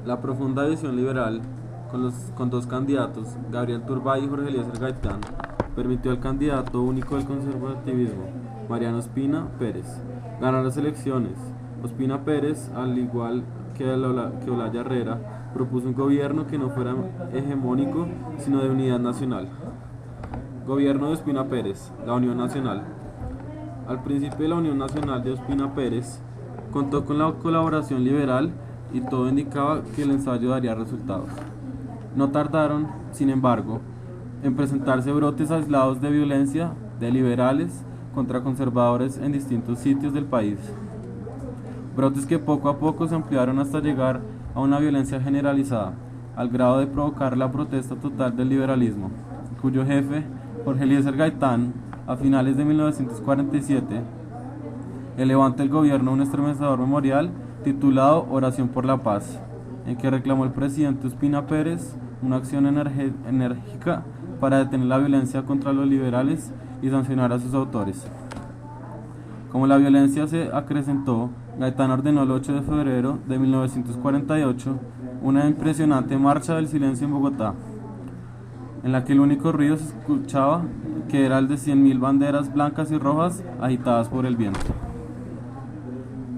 La profunda visión liberal, con dos candidatos, Gabriel Turbay y Jorge Eliezer Gaitán, permitió al candidato único del conservativismo, Mariano Ospina Pérez, ganar las elecciones. Ospina Pérez, al igual que Olaya Herrera, propuso un gobierno que no fuera hegemónico, sino de unidad nacional. Gobierno de Ospina Pérez, la Unión Nacional. Al principio de la Unión Nacional de Ospina Pérez contó con la colaboración liberal y todo indicaba que el ensayo daría resultados. No tardaron, sin embargo, en presentarse brotes aislados de violencia de liberales contra conservadores en distintos sitios del país. Brotes que poco a poco se ampliaron hasta llegar a una violencia generalizada, al grado de provocar la protesta total del liberalismo, cuyo jefe, Jorge Eliezer Gaitán, a finales de 1947, levanta el gobierno un estremecedor memorial titulado Oración por la Paz, en que reclamó el presidente Ospina Pérez una acción enérgica para detener la violencia contra los liberales y sancionar a sus autores. Como la violencia se acrecentó, Gaitán ordenó el 8 de febrero de 1948 una impresionante marcha del silencio en Bogotá, en la que el único ruido se escuchaba que era el de 100.000 banderas blancas y rojas agitadas por el viento.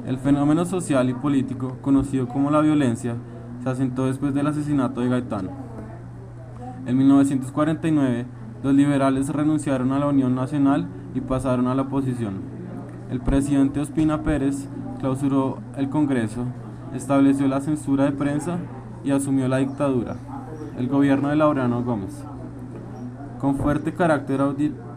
El fenómeno social y político, conocido como la violencia, se asentó después del asesinato de Gaitán. En 1949, los liberales renunciaron a la Unión Nacional y pasaron a la oposición. El presidente Ospina Pérez clausuró el Congreso, estableció la censura de prensa y asumió la dictadura, el gobierno de Laureano Gómez. Con fuerte carácter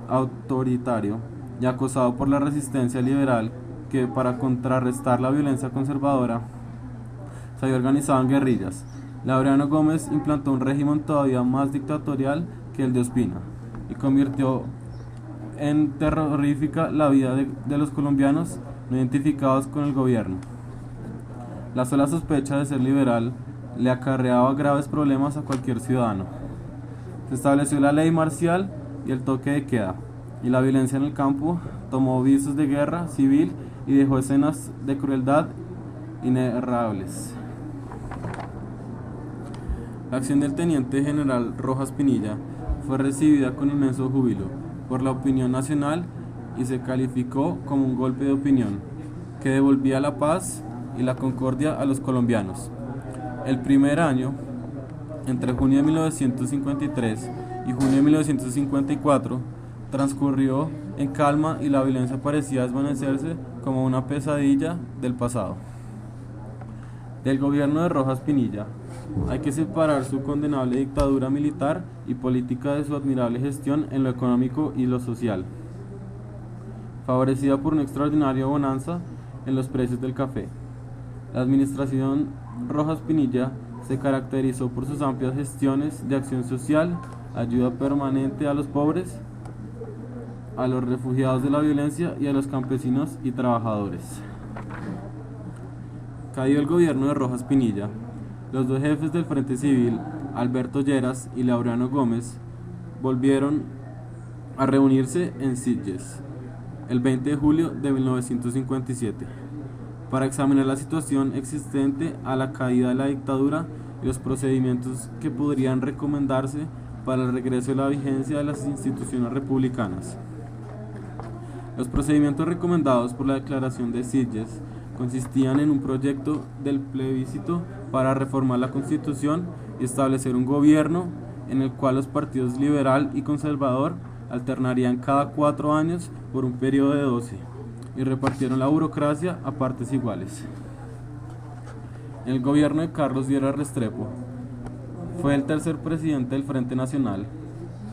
autoritario y acosado por la resistencia liberal que, para contrarrestar la violencia conservadora, se había organizado en guerrillas, Laureano Gómez implantó un régimen todavía más dictatorial que el de Ospina y convirtió en terrorífica la vida de los colombianos no identificados con el gobierno. La sola sospecha de ser liberal le acarreaba graves problemas a cualquier ciudadano. Se estableció la ley marcial y el toque de queda, y la violencia en el campo tomó visos de guerra civil y dejó escenas de crueldad inenarrables. La acción del teniente general Rojas Pinilla fue recibida con inmenso júbilo por la opinión nacional y se calificó como un golpe de opinión que devolvía la paz y la concordia a los colombianos. El primer año, entre junio de 1953 y junio de 1954, transcurrió en calma y la violencia parecía desvanecerse como una pesadilla del pasado. Del gobierno de Rojas Pinilla hay que separar su condenable dictadura militar y política de su admirable gestión en lo económico y lo social, favorecida por una extraordinaria bonanza en los precios del café. La administración Rojas Pinilla se caracterizó por sus amplias gestiones de acción social, ayuda permanente a los pobres, a los refugiados de la violencia y a los campesinos y trabajadores. Cayó el gobierno de Rojas Pinilla. Los dos jefes del Frente Civil, Alberto Lleras y Laureano Gómez, volvieron a reunirse en Sitges el 20 de julio de 1957 para examinar la situación existente a la caída de la dictadura y los procedimientos que podrían recomendarse para el regreso de la vigencia de las instituciones republicanas. Los procedimientos recomendados por la Declaración de Sitges consistían en un proyecto del plebiscito para reformar la Constitución y establecer un gobierno en el cual los partidos liberal y conservador alternarían cada 4 años por un periodo de 12 y repartieron la burocracia a partes iguales. El gobierno de Carlos Lleras Restrepo fue el tercer presidente del Frente Nacional.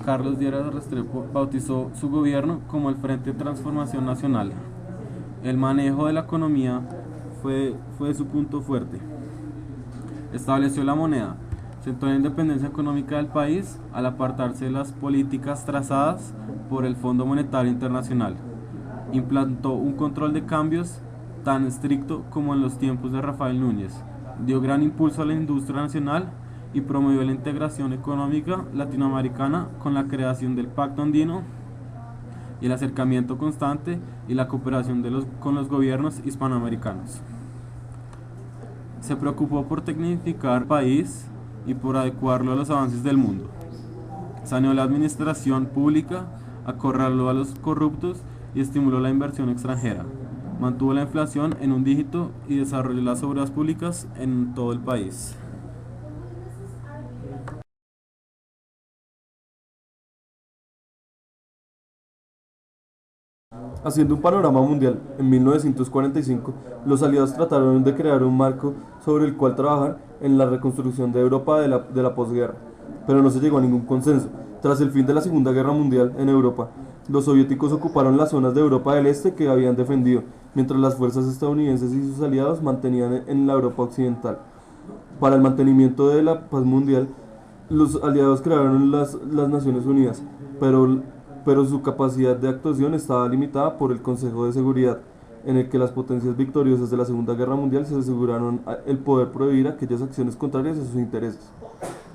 Carlos Lleras Restrepo bautizó su gobierno como el Frente de Transformación Nacional. El manejo de la economía fue su punto fuerte. Estableció la moneda, sentó la independencia económica del país al apartarse de las políticas trazadas por el Fondo Monetario Internacional. Implantó un control de cambios tan estricto como en los tiempos de Rafael Núñez. Dio gran impulso a la industria nacional y promovió la integración económica latinoamericana con la creación del Pacto Andino y el acercamiento constante y la cooperación con los gobiernos hispanoamericanos. Se preocupó por tecnificar el país y por adecuarlo a los avances del mundo. Saneó la administración pública, acorraló a los corruptos y estimuló la inversión extranjera. Mantuvo la inflación en un dígito y desarrolló las obras públicas en todo el país. Haciendo un panorama mundial, en 1945, los aliados trataron de crear un marco sobre el cual trabajar en la reconstrucción de Europa de la posguerra, pero no se llegó a ningún consenso. Tras el fin de la Segunda Guerra Mundial en Europa, los soviéticos ocuparon las zonas de Europa del Este que habían defendido, mientras las fuerzas estadounidenses y sus aliados mantenían en la Europa Occidental. Para el mantenimiento de la paz mundial, los aliados crearon las Naciones Unidas, pero su capacidad de actuación estaba limitada por el Consejo de Seguridad, en el que las potencias victoriosas de la Segunda Guerra Mundial se aseguraron el poder prohibir aquellas acciones contrarias a sus intereses.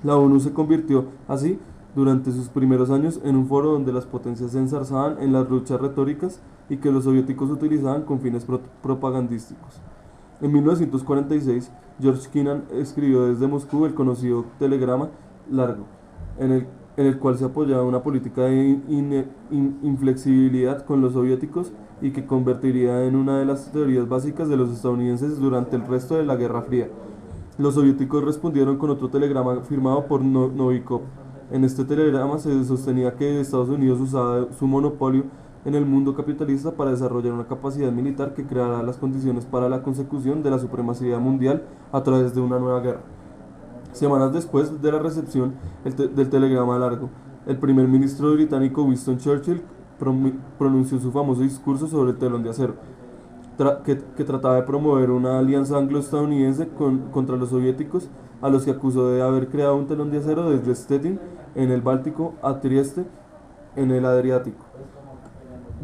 La ONU se convirtió, así, durante sus primeros años, en un foro donde las potencias se ensarzaban en las luchas retóricas y que los soviéticos utilizaban con fines propagandísticos. En 1946, George Kennan escribió desde Moscú el conocido telegrama largo, en el cual se apoyaba una política de inflexibilidad con los soviéticos y que convertiría en una de las teorías básicas de los estadounidenses durante el resto de la Guerra Fría. Los soviéticos respondieron con otro telegrama firmado por Novikov. En este telegrama se sostenía que Estados Unidos usaba su monopolio en el mundo capitalista para desarrollar una capacidad militar que creara las condiciones para la consecución de la supremacía mundial a través de una nueva guerra. Semanas después de la recepción del telegrama largo, el primer ministro británico Winston Churchill pronunció su famoso discurso sobre el telón de acero, que trataba de promover una alianza anglo-estadounidense contra los soviéticos, a los que acusó de haber creado un telón de acero desde Stettin en el Báltico a Trieste en el Adriático.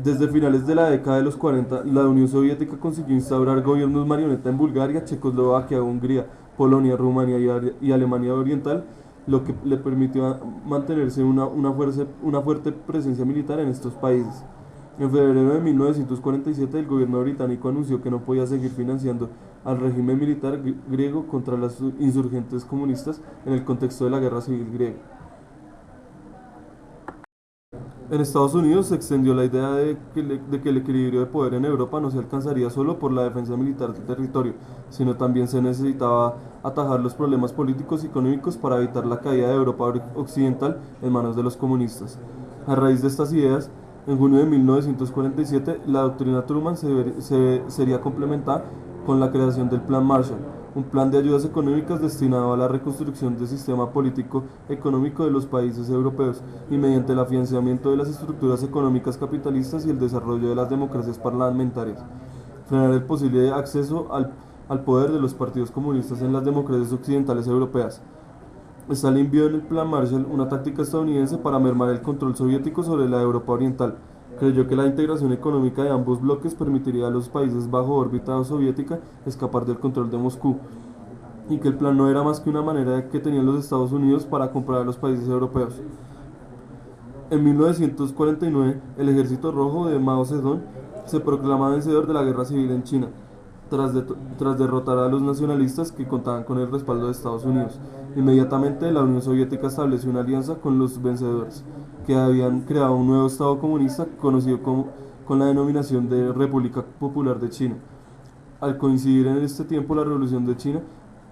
Desde finales de la década de los 40, la Unión Soviética consiguió instaurar gobiernos marioneta en Bulgaria, Checoslovaquia, Hungría, Polonia, Rumania y Alemania Oriental, lo que le permitió mantenerse una fuerte presencia militar en estos países. En febrero de 1947, el gobierno británico anunció que no podía seguir financiando al régimen militar griego contra los insurgentes comunistas en el contexto de la Guerra Civil griega. En Estados Unidos se extendió la idea de que el equilibrio de poder en Europa no se alcanzaría solo por la defensa militar del territorio, sino también se necesitaba atajar los problemas políticos y económicos para evitar la caída de Europa Occidental en manos de los comunistas. A raíz de estas ideas, en junio de 1947, la doctrina Truman sería complementada con la creación del Plan Marshall, un plan de ayudas económicas destinado a la reconstrucción del sistema político-económico de los países europeos y mediante el afianzamiento de las estructuras económicas capitalistas y el desarrollo de las democracias parlamentarias. Frenar el posible acceso al poder de los partidos comunistas en las democracias occidentales europeas. Stalin vio en el Plan Marshall una táctica estadounidense para mermar el control soviético sobre la Europa Oriental. Creyó que la integración económica de ambos bloques permitiría a los países bajo órbita soviética escapar del control de Moscú, y que el plan no era más que una manera que tenían los Estados Unidos para comprar a los países europeos. En 1949, el Ejército Rojo de Mao Zedong se proclama vencedor de la Guerra Civil en China, tras derrotar a los nacionalistas que contaban con el respaldo de Estados Unidos. Inmediatamente, la Unión Soviética estableció una alianza con los vencedores, que habían creado un nuevo Estado comunista conocido con la denominación de República Popular de China. Al coincidir en este tiempo la Revolución de China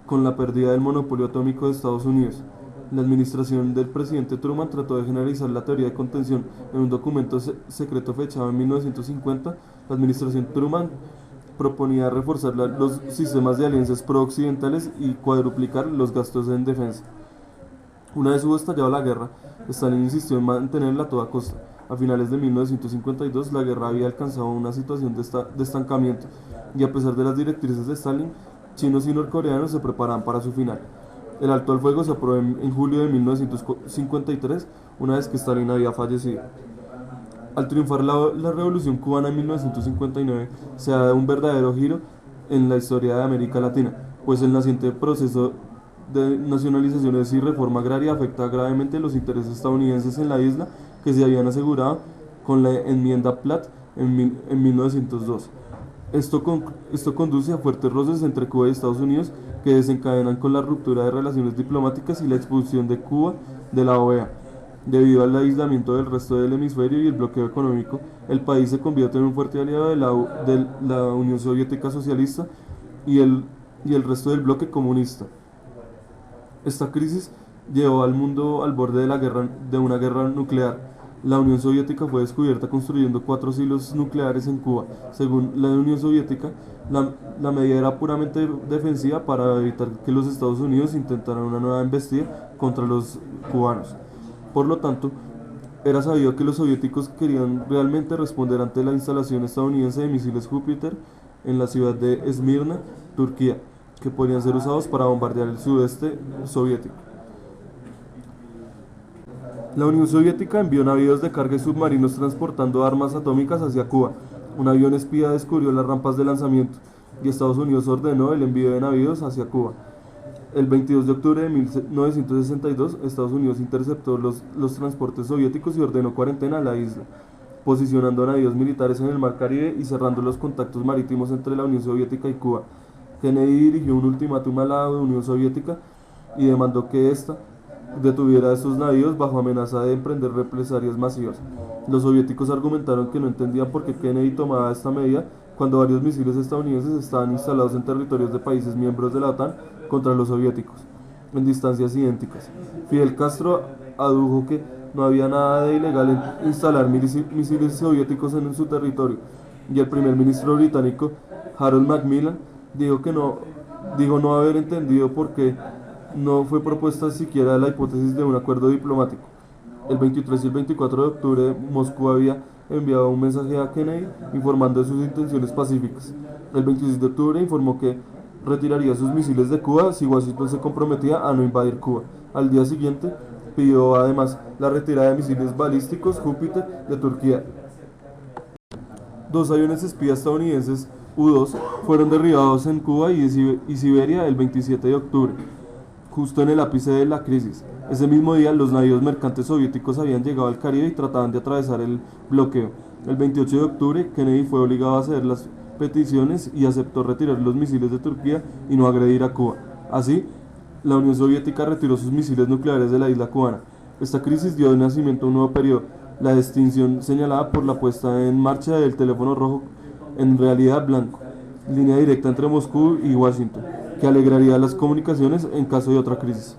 con la pérdida del monopolio atómico de Estados Unidos, la administración del presidente Truman trató de generalizar la teoría de contención. En un documento secreto fechado en 1950, la administración Truman proponía reforzar los sistemas de alianzas pro-occidentales y cuadruplicar los gastos en defensa. Una vez hubo estallado la guerra, Stalin insistió en mantenerla a toda costa. A finales de 1952, la guerra había alcanzado una situación de estancamiento, y a pesar de las directrices de Stalin, chinos y norcoreanos se preparaban para su final. El alto al fuego se aprobó en julio de 1953, una vez que Stalin había fallecido. Al triunfar la Revolución Cubana en 1959, se da un verdadero giro en la historia de América Latina, pues el naciente proceso de nacionalizaciones y reforma agraria afecta gravemente los intereses estadounidenses en la isla, que se habían asegurado con la enmienda Platt en 1902. Esto conduce a fuertes roces entre Cuba y Estados Unidos, que desencadenan con la ruptura de relaciones diplomáticas y la expulsión de Cuba de la OEA. Debido al aislamiento del resto del hemisferio y el bloqueo económico, el país se convierte en un fuerte aliado de la Unión Soviética Socialista y el resto del bloque comunista. Esta crisis llevó al mundo al borde de una guerra nuclear. La Unión Soviética fue descubierta construyendo 4 silos nucleares en Cuba. Según la Unión Soviética, la medida era puramente defensiva para evitar que los Estados Unidos intentaran una nueva embestida contra los cubanos. Por lo tanto, era sabido que los soviéticos querían realmente responder ante la instalación estadounidense de misiles Júpiter en la ciudad de Esmirna, Turquía, que podrían ser usados para bombardear el sudeste soviético. La Unión Soviética envió navíos de carga y submarinos transportando armas atómicas hacia Cuba. Un avión espía descubrió las rampas de lanzamiento y Estados Unidos ordenó el envío de navíos hacia Cuba. El 22 de octubre de 1962, Estados Unidos interceptó los transportes soviéticos y ordenó cuarentena a la isla, posicionando navíos militares en el Mar Caribe y cerrando los contactos marítimos entre la Unión Soviética y Cuba. Kennedy dirigió un ultimátum a la Unión Soviética y demandó que ésta detuviera a estos navíos bajo amenaza de emprender represalias masivas. Los soviéticos argumentaron que no entendían por qué Kennedy tomaba esta medida cuando varios misiles estadounidenses estaban instalados en territorios de países miembros de la OTAN contra los soviéticos, en distancias idénticas. Fidel Castro adujo que no había nada de ilegal en instalar misiles soviéticos en su territorio, y el primer ministro británico, Harold Macmillan, dijo no haber entendido por qué no fue propuesta siquiera la hipótesis de un acuerdo diplomático. El 23 y el 24 de octubre, Moscú había enviado un mensaje a Kennedy informando de sus intenciones pacíficas. El 26 de octubre informó que retiraría sus misiles de Cuba si Washington se comprometía a no invadir Cuba. Al día siguiente, pidió además la retirada de misiles balísticos Júpiter de Turquía. 2 aviones espías estadounidenses U-2 fueron derribados en Cuba y Siberia el 27 de octubre, justo en el ápice de la crisis. Ese mismo día, los navíos mercantes soviéticos habían llegado al Caribe y trataban de atravesar el bloqueo. El 28 de octubre, Kennedy fue obligado a ceder las peticiones y aceptó retirar los misiles de Turquía y no agredir a Cuba. Así, la Unión Soviética retiró sus misiles nucleares de la isla cubana. Esta crisis dio nacimiento a un nuevo periodo, la extinción señalada por la puesta en marcha del teléfono rojo, en realidad blanco, línea directa entre Moscú y Washington, que alegraría las comunicaciones en caso de otra crisis.